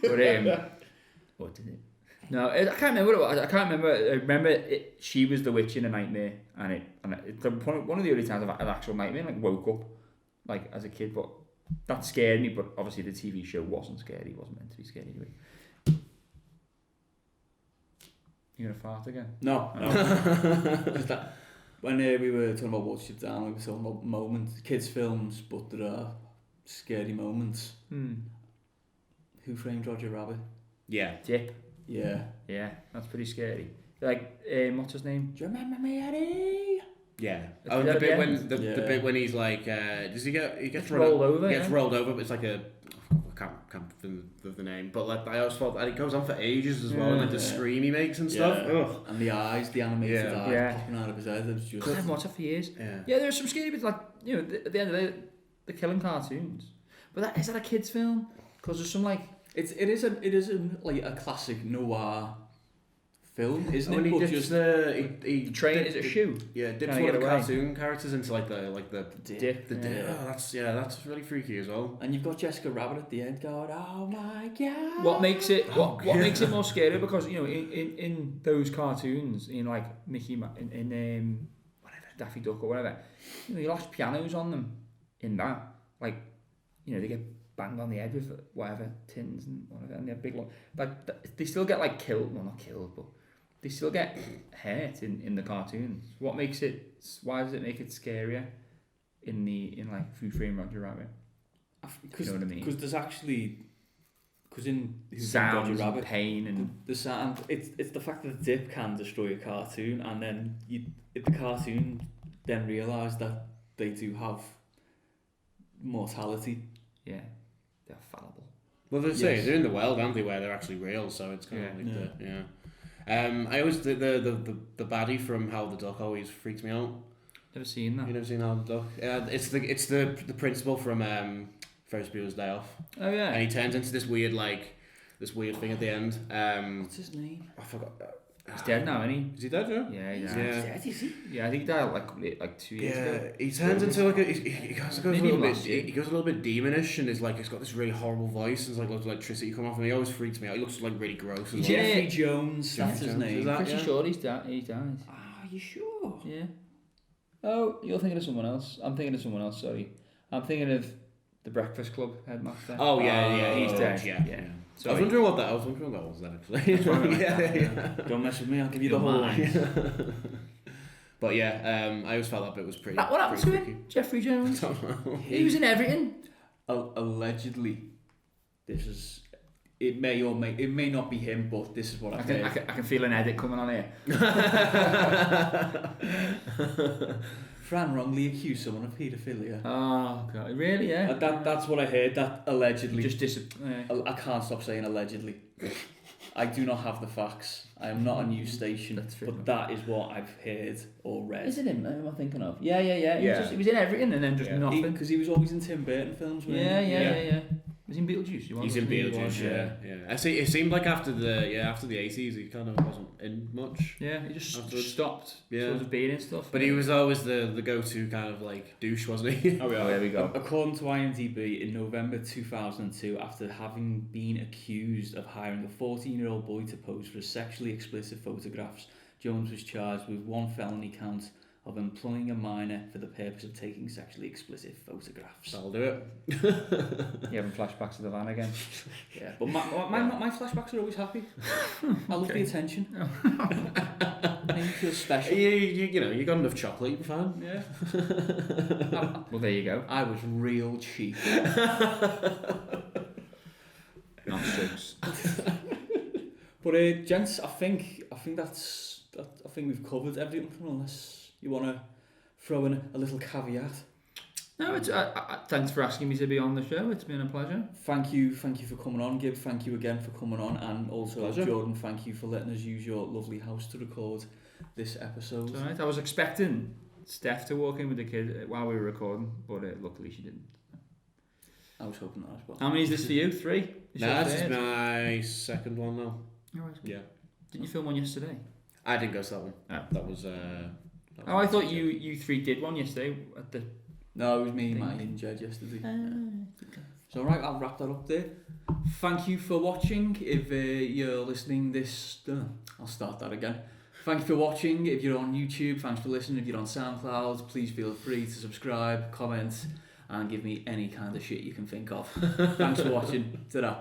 But what did it? No, I can't remember what it was. I can't remember. I remember she was the witch in a nightmare, and one of the early times I've had an actual nightmare. Like woke up, like as a kid, but that scared me. But obviously the TV show wasn't scary. It wasn't meant to be scary anyway. You gonna fart again? No. Just that when we were talking about Watch It Down, we were talking about moments, kids' films, but there are scary moments. Who Framed Roger Rabbit? Yeah. Dip. Yeah. Yeah, that's pretty scary. Like, what's his name? Do you remember me, Eddie? Yeah. Oh, the bit when the bit when he's like, does he gets rolled over? He gets rolled over, but it's like I can't think of the name, but like I always thought that it goes on for ages as well, and like the scream he makes and stuff. Ugh. And the eyes, the animated eyes popping out of his head. It's just. I haven't watched it for years. Yeah, there's some scary bits, like at the end of the day, they're killing cartoons. But is that a kids' film? Because there's some like it is like a classic noir film, isn't it? But just he train is a shoe. Yeah, dips one of the cartoon characters into like the dip. Oh, that's really freaky as well. And you've got Jessica Rabbit at the end going, "Oh my god!" What makes it makes it more scary? Because in those cartoons, in like Mickey in whatever Daffy Duck or whatever, you lost pianos on them. In that, like they get banged on the head with whatever tins and whatever, and they're big like they still get like killed. Well, not killed, but they still get hurt in the cartoons. What makes it? Why does it make it scarier in like Who Framed Roger Rabbit? You know what I mean? Because there's actually in sounds Roger Rabbit, and pain and the sound. It's the fact that the dip can destroy a cartoon, and then the cartoon then realise that they do have mortality. Yeah, they're fallible. Well, they're in the world, aren't they, where they're actually real? So it's kind of like I always the baddie from Howard the Duck always freaks me out. Never seen that. You never seen Howard the Duck? It's the principal from Ferris Bueller's Day Off. Oh yeah. And he turns into this weird thing at the end. What's his name? I forgot. He's dead now, isn't he? Is he dead, Joe? Yeah, he's dead, is he? Yeah, I think he died like 2 years ago. He turns into like he goes a little bit demonish, and he's got this really horrible voice, and there's like loads of electricity coming off him. He always freaks me out. He looks like really gross as well. Jeffrey Jones, that's his name. I'm pretty sure he died. Are you sure? Yeah. Oh, you're thinking of someone else. I'm thinking of someone else, sorry. I'm thinking of the Breakfast Club headmaster. Oh yeah, he's dead. Yeah. I was wondering what that was then actually. Yeah. Don't mess with me, I'll give you the whole line. But yeah, I always felt that bit was pretty. What happened to him? Jeffrey Jones? I don't know. He was in everything. Allegedly, this is. It may not be him, but this is what I can feel an edit coming on here. Fran wrongly accused someone of paedophilia. Oh god, really? Yeah. That's what I heard. That allegedly. Just I can't stop saying allegedly. I do not have the facts. I am not a news station, That's true. but that is what I've heard or read. Is it him? Who am I thinking of? Yeah. He was in everything and then just Yeah. nothing. Because he was always in Tim Burton films. wasn't he? Yeah. Was he in Beetlejuice? He's in Beetlejuice, yeah. I see. It seemed like after the 80s, he kind of wasn't in much. Yeah, he just Afterwards. stopped Yeah. sort of being in stuff. But he was always the go-to kind of like douche, wasn't he? Oh, there we go. According to IMDb, in November 2002, after having been accused of hiring a 14-year-old boy to pose for sexually explicit photographs, Jones was charged with one felony count of employing a minor for the purpose of taking sexually explicit photographs. I'll do it. You having flashbacks to the van again? Yeah, but my flashbacks are always happy. I love the attention. Make me feel special. You know, you got enough chocolate, you'll be fine. Yeah. Well, there you go. I was real cheap. Not jokes. But gents, I think we've covered everything, unless you want to throw in a little caveat. No, it's thanks for asking me to be on the show. It's been a pleasure. Thank you for coming on, Gib. Thank you again for coming on, and also Pleasure. Jordan, thank you for letting us use your lovely house to record this episode. It's all right. I was expecting Steph to walk in with the kid while we were recording, but luckily she didn't. I was hoping that as well. How many is this for you? 3? Nah, this is my second one now. Oh, right. Yeah. Didn't you film one yesterday? I didn't go to that one. Oh. That was. Oh, I thought you 3 did one yesterday at the. No, it was me, Matty and Jed yesterday. So right, I'll wrap that up there. Thank you for watching. If you're listening this... I'll start that again. Thank you for watching. If you're on YouTube, thanks for listening. If you're on SoundCloud, please feel free to subscribe, comment, and give me any kind of shit you can think of. Thanks for watching. Ta-da.